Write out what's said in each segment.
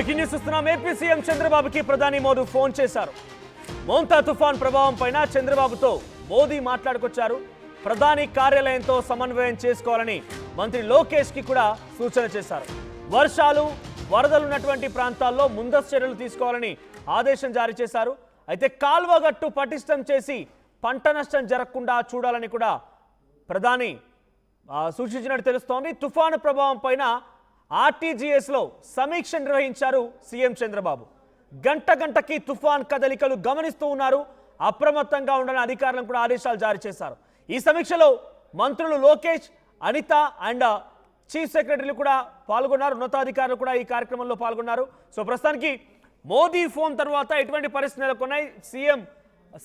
Breaking news ఇస్తున్నాం. AP CM చంద్రబాబుకి ప్రధాని మోదీ ఫోన్ చేశారు. మోంతా తుఫాన్ ప్రభావం పైన చంద్రబాబుతో మోదీ మాట్లాడుకొచ్చారు. ప్రధాని కార్యాలయంతో సమన్వయం చేసుకోవాలని మంత్రి లోకేష్ కి కూడా సూచన చేశారు. వర్షాలు వరదలున్నటువంటి ప్రాంతాల్లో ముందస్తు చర్యలు తీసుకోవాలని ఆదేశం జారీ చేశారు. అయితే కాల్వగట్టు పటిష్టం చేసి పంట నష్టం జరగకుండా చూడాలని కూడా ప్రధాని సూచించినట్టు తెలుస్తోంది. తుఫాను ప్రభావం పైన ఆర్టీజీఎస్లో సమీక్ష నిర్వహించారు సీఎం చంద్రబాబు. గంటకి తుఫాన్ కదలికలు గమనిస్తూ ఉన్నారు. అప్రమత్తంగా ఉండాలని అధికారులకు కూడా ఆదేశాలు జారీ చేశారు. ఈ సమీక్షలో మంత్రులు లోకేష్, అనిత అండ్ చీఫ్ సెక్రటరీలు కూడా పాల్గొన్నారు. ఉన్నతాధికారులు కూడా ఈ కార్యక్రమంలో పాల్గొన్నారు. సో ప్రస్తుతానికి మోదీ ఫోన్ తర్వాత ఎటువంటి పరిస్థితులు నెలకొన్నాయి, సీఎం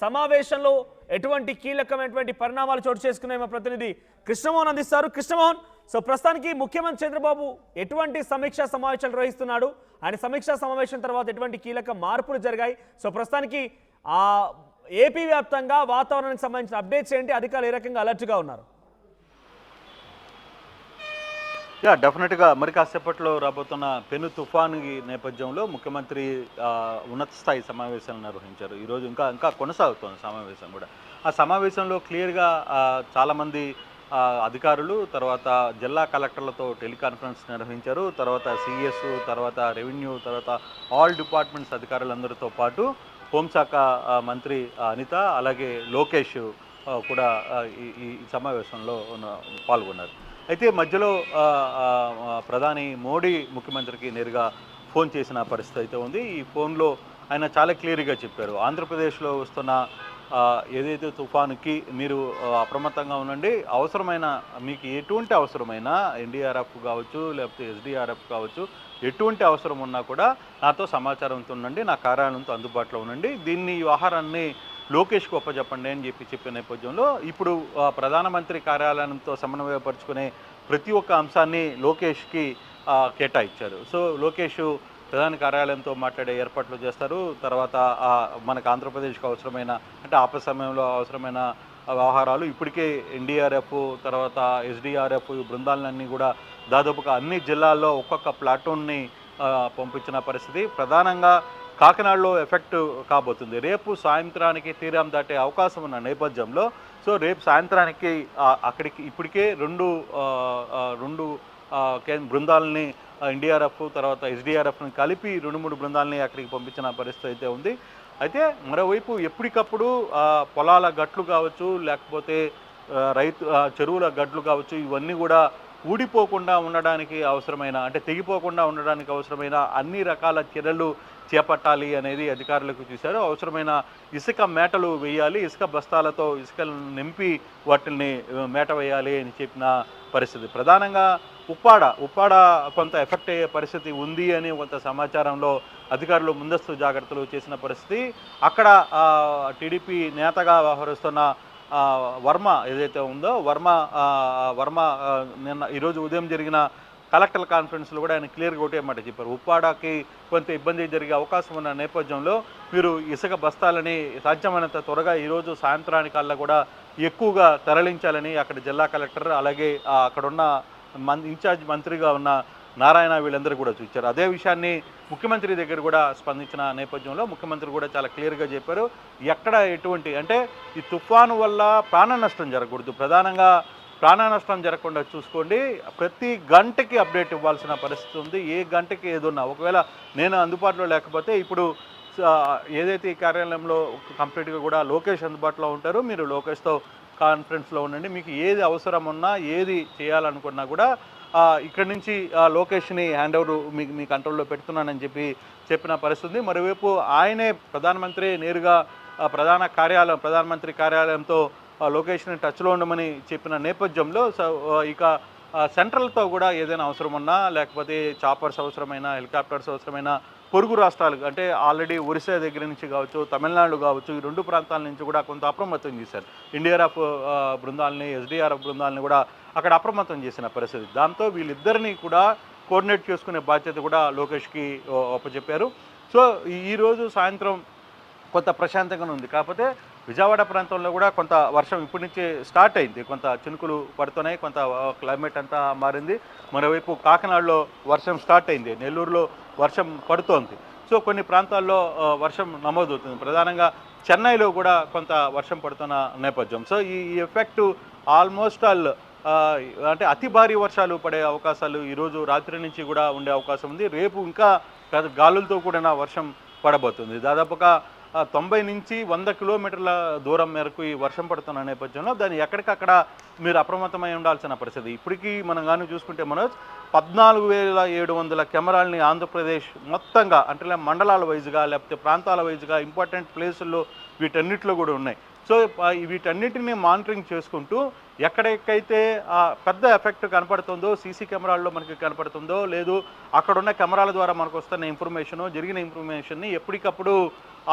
సమావేశంలో ఎటువంటి కీలకమైనటువంటి పరిణామాలు చోటు చేసుకున్నాయి, మా ప్రతినిధి కృష్ణమోహన్ అందిస్తారు. కృష్ణమోహన్, సో ప్రస్తుతానికి ముఖ్యమంత్రి చంద్రబాబు ఎటువంటి సమీక్షా సమావేశాలు నిర్వహిస్తున్నాడు, ఆయన సమీక్షా సమావేశం తర్వాత ఎటువంటి కీలక మార్పులు జరిగాయి, సో ప్రస్తుతానికి ఏపీ వ్యాప్తంగా వాతావరణానికి సంబంధించిన అప్డేట్స్ ఏంటి, అధికారులు ఏ రకంగా అలర్ట్గా ఉన్నారు? డెఫినెట్గా మరి కాసేపట్లో రాబోతున్న పెను తుఫాను నేపథ్యంలో ముఖ్యమంత్రి ఉన్నత స్థాయి సమావేశాలు నిర్వహించారు. ఈరోజు ఇంకా కొనసాగుతోంది సమావేశం కూడా. ఆ సమావేశంలో క్లియర్గా చాలామంది అధికారులు, తర్వాత జిల్లా కలెక్టర్లతో టెలికాన్ఫరెన్స్ నిర్వహించారు. తర్వాత సిఎస్, తర్వాత రెవెన్యూ, తర్వాత ఆల్ డిపార్ట్మెంట్స్ అధికారులందరితో పాటు హోంశాఖ మంత్రి అనిత, అలాగే లోకేష్ కూడా ఈ సమావేశంలో పాల్గొన్నారు. అయితే మధ్యలో ప్రధాని మోడీ ముఖ్యమంత్రికి నేరుగా ఫోన్ చేసిన పరిస్థితి అయితే ఉంది. ఈ ఫోన్లో ఆయన చాలా క్లియర్గా చెప్పారు, ఆంధ్రప్రదేశ్లో వస్తున్న ఏదైతే తుఫానుకి మీరు అప్రమత్తంగా ఉండండి, అవసరమైన మీకు ఎటువంటి అవసరమైన ఎన్డీఆర్ఎఫ్ కావచ్చు, లేకపోతే ఎస్డీఆర్ఎఫ్ కావచ్చు, ఎటువంటి అవసరం ఉన్నా కూడా నాతో సమాచారంతో ఉండండి, నా కార్యాలయంతో అందుబాటులో ఉండండి, దీన్ని వ్యవహారాన్ని లోకేష్కి ఒప్పజెప్పండి అని చెప్పిన నేపథ్యంలో ఇప్పుడు ప్రధానమంత్రి కార్యాలయంతో సమన్వయపరుచుకునే ప్రతి ఒక్క అంశాన్ని లోకేష్కి కేటాయించారు. సో లోకేష్ ప్రధాన కార్యాలయంతో మాట్లాడే ఏర్పాట్లు చేస్తారు. తర్వాత మనకు ఆంధ్రప్రదేశ్కి అవసరమైన, అంటే ఆపద సమయంలో అవసరమైన వ్యవహారాలు ఇప్పటికే ఎన్డీఆర్ఎఫ్, తర్వాత ఎస్డీఆర్ఎఫ్ బృందాలన్నీ కూడా దాదాపుగా అన్ని జిల్లాల్లో ఒక్కొక్క ప్లాటూన్ని పంపించిన పరిస్థితి. ప్రధానంగా కాకినాడలో ఎఫెక్ట్ కాబోతుంది. రేపు సాయంత్రానికి తీరం దాటే అవకాశం ఉన్న నేపథ్యంలో సో రేపు సాయంత్రానికి అక్కడికి ఇప్పటికే రెండు బృందాలని ఎన్డీఆర్ఎఫ్ తర్వాత ఎస్డీఆర్ఎఫ్ని కలిపి 2-3 బృందాలని అక్కడికి పంపించిన పరిస్థితి అయితే ఉంది. అయితే మరోవైపు ఎప్పటికప్పుడు పొలాల గట్లు కావచ్చు, లేకపోతే చెరువుల గట్లు కావచ్చు, ఇవన్నీ కూడా ఊడిపోకుండా ఉండడానికి అవసరమైన, అంటే తెగిపోకుండా ఉండడానికి అవసరమైన అన్ని రకాల చర్యలు చేపట్టాలి అనేది అధికారులకు చూశారు. అవసరమైన ఇసుక మేటలు వేయాలి, ఇసుక బస్తాలతో ఇసుకలు నింపి వాటిని మేట వేయాలి అని చెప్పిన పరిస్థితి. ప్రధానంగా ఉప్పాడ కొంత ఎఫెక్ట్ అయ్యే పరిస్థితి ఉంది అని కొంత సమాచారంలో అధికారులు ముందస్తు జాగ్రత్తలు చేసిన పరిస్థితి. అక్కడ టీడీపీ నేతగా వ్యవహరిస్తున్న వర్మ ఏదైతే ఉందో వర్మ నిన్న ఈరోజు ఉదయం జరిగిన కలెక్టర్ కాన్ఫరెన్స్లో కూడా ఆయన క్లియర్గా ఒకటే మాట చెప్పారు, ఉప్పాడకి కొంత ఇబ్బంది జరిగే అవకాశం ఉన్న నేపథ్యంలో మీరు ఇసుక బస్తాలని సాధ్యమైనంత త్వరగా ఈరోజు సాయంత్రానికల్లా కూడా ఎక్కువగా తరలించాలని అక్కడ జిల్లా కలెక్టర్, అలాగే అక్కడున్న ఇన్ఛార్జ్ మంత్రిగా ఉన్న నారాయణ వీళ్ళందరూ కూడా చూచారు. అదే విషయాన్ని ముఖ్యమంత్రి దగ్గర కూడా స్పందించిన నేపథ్యంలో ముఖ్యమంత్రి కూడా చాలా క్లియర్గా చెప్పారు, ఎక్కడ ఎటువంటి, అంటే ఈ తుఫాను వల్ల ప్రాణ నష్టం జరగకూడదు, ప్రధానంగా ప్రాణ నష్టం జరగకుండా చూసుకోండి, ప్రతి గంటకి అప్డేట్ ఇవ్వాల్సిన పరిస్థితి ఉంది. ఏ గంటకి ఏదున్నా ఒకవేళ నేను అందుబాటులో లేకపోతే ఇప్పుడు ఏదైతే ఈ కార్యాలయంలో కంప్లీట్గా కూడా లోకేష్ అందుబాటులో ఉంటారు, మీరు లోకేష్తో కాన్ఫరెన్స్లో ఉండండి, మీకు ఏది అవసరం ఉన్నా ఏది చేయాలనుకున్నా కూడా ఇక్కడి నుంచి లోకేష్ని హ్యాండ్ ఓవర్ మీ కంట్రోల్లో పెడుతున్నానని చెప్పిన పరిస్థితి. మరోవైపు ఆయనే ప్రధానమంత్రి నేరుగా ప్రధానమంత్రి కార్యాలయంతో లోకేష్ని టచ్లో ఉండమని చెప్పిన నేపథ్యంలో ఇక సెంట్రల్తో కూడా ఏదైనా అవసరం ఉన్నా, లేకపోతే చాపర్స్ అవసరమైన, హెలికాప్టర్స్ అవసరమైన పొరుగు రాష్ట్రాలు, అంటే ఆల్రెడీ ఒరిస్సా దగ్గర నుంచి కావచ్చు, తమిళనాడు కావచ్చు, ఈ 2 ప్రాంతాల నుంచి కూడా కొంత అప్రమత్తం చేశారు. ఎన్డీఆర్ఎఫ్ బృందాలని, ఎస్డీఆర్ఎఫ్ బృందాలని కూడా అక్కడ అప్రమత్తం చేసిన పరిస్థితి. దాంతో వీళ్ళిద్దరినీ కూడా కోఆర్డినేట్ చేసుకునే బాధ్యత కూడా లోకేష్కి అప్పచెప్పారు. సో ఈరోజు సాయంత్రం కొంత ప్రశాంతంగానే ఉంది. కాకపోతే విజయవాడ ప్రాంతంలో కూడా కొంత వర్షం ఇప్పటి నుంచే స్టార్ట్ అయింది, కొంత చినుకులు పడుతున్నాయి, కొంత క్లైమేట్ అంతా మారింది. మరోవైపు కాకినాడలో వర్షం స్టార్ట్ అయింది, నెల్లూరులో వర్షం పడుతోంది. సో కొన్ని ప్రాంతాల్లో వర్షం నమోదవుతుంది. ప్రధానంగా చెన్నైలో కూడా కొంత వర్షం పడుతున్న నేపథ్యం. సో ఈ ఎఫెక్ట్ ఆల్మోస్ట్ ఆల్ అంటే అతి భారీ వర్షాలు పడే అవకాశాలు ఈరోజు రాత్రి నుంచి కూడా ఉండే అవకాశం ఉంది. రేపు ఇంకా గాలులతో కూడిన వర్షం పడబోతుంది. దాదాపుగా 90 నుంచి 100 కిలోమీటర్ల దూరం మేరకు ఈ వర్షం పడుతున్న నేపథ్యంలో దాన్ని ఎక్కడికక్కడ మీరు అప్రమత్తమై ఉండాల్సిన పరిస్థితి. ఇప్పటికీ మనం కానీ చూసుకుంటే మనోజ్ 14,700 కెమెరాలని ఆంధ్రప్రదేశ్ మొత్తంగా అంటే మండలాల వైజ్గా లేకపోతే ప్రాంతాల వైజ్గా ఇంపార్టెంట్ ప్లేసుల్లో వీటన్నిటిలో కూడా ఉన్నాయి. సో వీటన్నిటిని మానిటరింగ్ చేసుకుంటూ ఎక్కడెక్కడైతే పెద్ద ఎఫెక్ట్ కనపడుతుందో సీసీ కెమెరాల్లో మనకి కనపడుతుందో లేదు అక్కడున్న కెమెరాల ద్వారా మనకు వస్తున్న ఇన్ఫర్మేషను జరిగిన ఇన్ఫర్మేషన్ని ఎప్పటికప్పుడు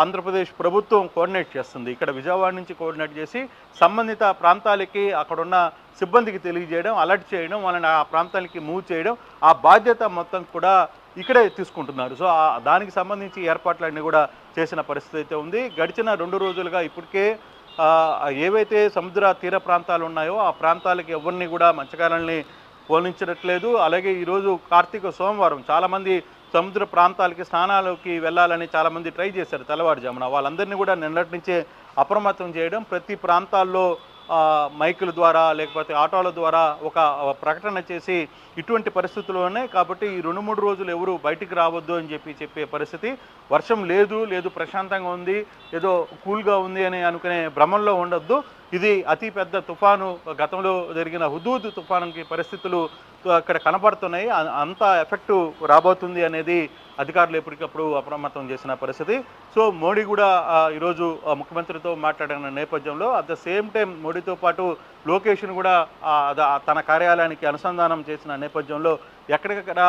ఆంధ్రప్రదేశ్ ప్రభుత్వం కోఆర్డినేట్ చేస్తుంది. ఇక్కడ విజయవాడ నుంచి కోఆర్డినేట్ చేసి సంబంధిత ప్రాంతాలకి అక్కడున్న సిబ్బందికి తెలియజేయడం, అలర్ట్ చేయడం, వాళ్ళని ఆ ప్రాంతానికి మూవ్ చేయడం, ఆ బాధ్యత మొత్తం కూడా ఇక్కడే తీసుకుంటున్నారు. సో దానికి సంబంధించి ఏర్పాట్లన్నీ కూడా చేసిన పరిస్థితి అయితే ఉంది. గడిచిన 2 రోజులుగా ఇప్పటికే ఏవైతే సముద్ర తీర ప్రాంతాలు ఉన్నాయో ఆ ప్రాంతాలకి ఎవరిని కూడా మత్స్యకారుల్ని పోనించట్లేదు. అలాగే ఈరోజు కార్తీక సోమవారం చాలామంది సముద్ర ప్రాంతాలకి స్నానాలకి వెళ్ళాలని చాలామంది ట్రై చేశారు తెల్లవారుజామున. వాళ్ళందరినీ కూడా నిన్నటి నుంచే అప్రమత్తం చేయడం, ప్రతి ప్రాంతాల్లో మైకుల ద్వారా లేకపోతే ఆటోల ద్వారా ఒక ప్రకటన చేసి ఇటువంటి పరిస్థితుల్లోనే కాబట్టి ఈ 2-3 రోజులు ఎవరు బయటికి రావద్దు అని చెప్పే పరిస్థితి. వర్షం లేదు ప్రశాంతంగా ఉంది, ఏదో కూల్గా ఉంది అని అనుకునే భ్రమంలో ఉండొద్దు. ఇది అతి పెద్ద తుఫాను, గతంలో జరిగిన హుదూద్ తుఫానుకి పరిస్థితులు అక్కడ కనపడుతున్నాయి. అంత ఎఫెక్టు రాబోతుంది అనేది అధికారులు ఎప్పటికప్పుడు అప్రమత్తం చేసిన పరిస్థితి. సో మోడీ కూడా ఈరోజు ముఖ్యమంత్రితో మాట్లాడిన నేపథ్యంలో అట్ ద సేమ్ టైం మోడీతో పాటు లోకేష్ను కూడా తన కార్యాలయానికి అనుసంధానం చేసిన నేపథ్యంలో ఎక్కడికక్కడ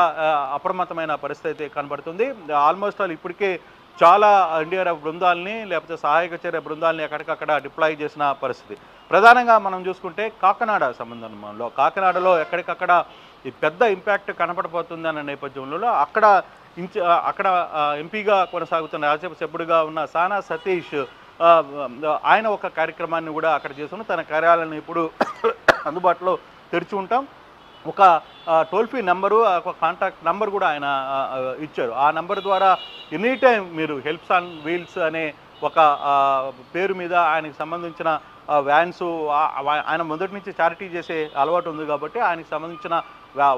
అప్రమత్తమైన పరిస్థితి కనబడుతుంది. ఆల్మోస్ట్ ఆల్ ఇప్పటికే చాలా ఎన్డీఆర్ఎఫ్ బృందాలని లేకపోతే సహాయక చర్య బృందాలని ఎక్కడికక్కడ డిప్లాయ్ చేసిన పరిస్థితి. ప్రధానంగా మనం చూసుకుంటే కాకినాడ సంబంధంలో కాకినాడలో ఎక్కడికక్కడ ఈ పెద్ద ఇంపాక్ట్ కనపడబోతుంది అన్న నేపథ్యంలో అక్కడ ఎంపీగా కొనసాగుతున్న రాజ్యసభ సభ్యుడిగా ఉన్న సానా సతీష్ ఆయన ఒక కార్యక్రమాన్ని కూడా అక్కడ చేస్తున్న తన కార్యాలయాన్ని ఇప్పుడు అందుబాటులో తెరిచి ఉంటాం. ఒక టోల్ ఫ్రీ నెంబరు, ఒక కాంటాక్ట్ నెంబర్ కూడా ఆయన ఇచ్చారు. ఆ నెంబర్ ద్వారా ఎనీ టైం మీరు హెల్ప్స్ ఆన్ వీల్స్ అనే ఒక పేరు మీద ఆయనకు సంబంధించిన వ్యాన్స్, ఆయన మొదటి నుంచి చారిటీ చేసే అలవాటు ఉంది కాబట్టి ఆయనకు సంబంధించిన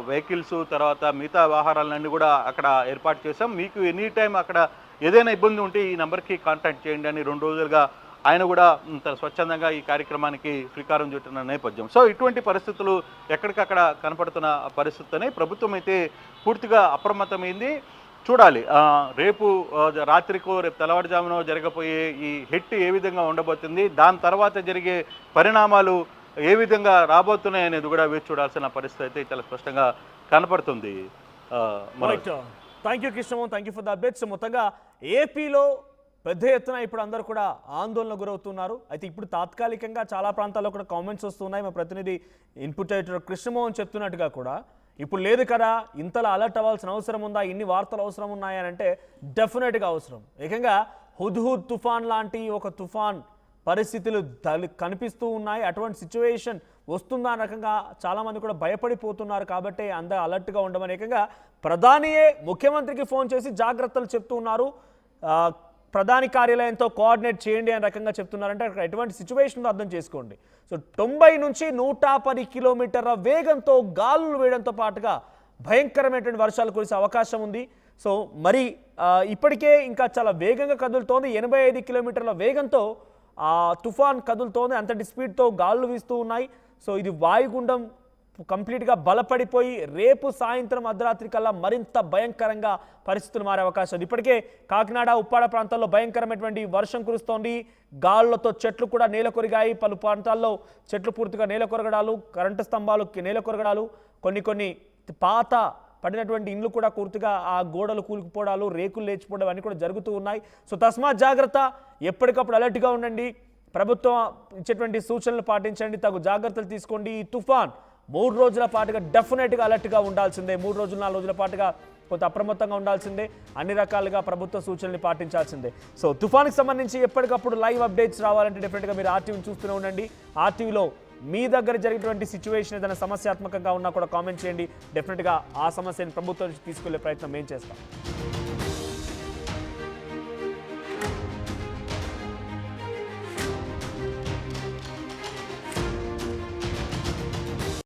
వెహికల్స్ తర్వాత మిగతా వ్యవహారాలన్నీ కూడా అక్కడ ఏర్పాటు చేశాం. మీకు ఎనీ టైం అక్కడ ఏదైనా ఇబ్బంది ఉంటే ఈ నెంబర్కి కాంటాక్ట్ చేయండి అని 2 రోజులుగా ఆయన కూడా స్వచ్ఛందంగా ఈ కార్యక్రమానికి శ్రీకారం చుట్టిన నేపథ్యం. సో ఇటువంటి పరిస్థితులు ఎక్కడికక్కడ కనపడుతున్న పరిస్థితిని ప్రభుత్వం అయితే పూర్తిగా అప్రమత్తమైంది. చూడాలి రేపు రాత్రికో రేపు తెల్లవారుజామునో జరగబోయే ఈ హిట్ ఏ విధంగా ఉండబోతుంది, దాని తర్వాత జరిగే పరిణామాలు ఏ విధంగా రాబోతున్నాయి అనేది కూడా వేచి చూడాల్సిన పరిస్థితి అయితే చాలా స్పష్టంగా కనపడుతుంది. Thank you Krishnamohan, thank you for the updates. మొత్తంగా ఏపీలో పెద్ద ఎత్తున ఇప్పుడు అందరూ కూడా ఆందోళన గురవుతున్నారు. అయితే ఇప్పుడు తాత్కాలికంగా చాలా ప్రాంతాల్లో కూడా కామెంట్స్ వస్తున్నాయి. మా ప్రతినిధి ఇన్పుట్ ఎడిటర్ కృష్ణమోహన్ చెప్తున్నట్టుగా కూడా ఇప్పుడు లేదు కదా, ఇంతలా అలర్ట్ అవ్వాల్సిన అవసరం ఉందా, ఇన్ని వార్తలు అవసరం ఉన్నాయని అంటే డెఫినెట్గా అవసరం. ఏకంగా హుద్హుద్ తుఫాన్ లాంటి ఒక తుఫాన్ పరిస్థితులు కనిపిస్తూ ఉన్నాయి. అటువంటి సిచ్యువేషన్ వస్తుందా అన్న రకంగా చాలామంది కూడా భయపడిపోతున్నారు. కాబట్టి అందరూ అలర్ట్గా ఉండమని ఏకంగా ప్రధానియే ముఖ్యమంత్రికి ఫోన్ చేసి జాగ్రత్తలు చెప్తూ ఉన్నారు. ప్రధాని కార్యాలయంతో కోఆర్డినేట్ చేయండి అనే రకంగా చెప్తున్నారంటే అక్కడ ఎటువంటి సిచ్యువేషన్ అర్థం చేసుకోండి. సో 90 నుంచి 110 కిలోమీటర్ల వేగంతో గాలులు వేయడంతో పాటుగా భయంకరమైనటువంటి వర్షాలు కురిసే అవకాశం ఉంది. సో మరి ఇప్పటికే ఇంకా చాలా వేగంగా కదులుతోంది. 85 కిలోమీటర్ల వేగంతో తుఫాన్ కదులుతోంది. అంతటి స్పీడ్తో గాలులు వీస్తూ ఉన్నాయి. సో ఇది వాయుగుండం కంప్లీట్గా బలపడిపోయి రేపు సాయంత్రం అర్ధరాత్రి కల్లా మరింత భయంకరంగా పరిస్థితులు మారే అవకాశం ఉంది. ఇప్పటికే కాకినాడ ఉప్పాడ ప్రాంతాల్లో భయంకరమైనటువంటి వర్షం కురుస్తోంది. గాలులతో చెట్లు కూడా నేలకొరిగాయి. పలు ప్రాంతాల్లో చెట్లు పూర్తిగా నేలకొరగడాలు, కరెంటు స్తంభాలు నేలకొరగడాలు, కొన్ని పాత పడినటువంటి ఇండ్లు కూడా పూర్తిగా ఆ గోడలు కూలిపోవడాలు, రేకులు లేచిపోవడం అన్నీ కూడా జరుగుతూ ఉన్నాయి. సో తస్మాత్ జాగ్రత్త, ఎప్పటికప్పుడు అలర్ట్గా ఉండండి. ప్రభుత్వం ఇచ్చేటువంటి సూచనలు పాటించండి, తగు జాగ్రత్తలు తీసుకోండి. ఈ తుఫాన్ 3 రోజుల పాటుగా డెఫినెట్గా అలర్ట్గా ఉండాల్సిందే. 3 రోజులు 4 రోజుల పాటుగా కొంత అప్రమత్తంగా ఉండాల్సిందే. అన్ని రకాలుగా ప్రభుత్వ సూచనలు పాటించాల్సిందే. సో తుఫాన్కి సంబంధించి ఎప్పటికప్పుడు లైవ్ అప్డేట్స్ రావాలంటే డెఫినెట్గా మీరు ఆర్టీవీని చూస్తూనే ఉండండి. ఆర్టీవీలో మీ దగ్గర జరిగినటువంటి సిచ్యువేషన్ ఏదైనా సమస్యాత్మకంగా ఉన్నా కూడా కామెంట్ చేయండి. డెఫినెట్గా ఆ సమస్యను ప్రభుత్వం నుంచి తీసుకెళ్లే ప్రయత్నం మేము చేస్తాం.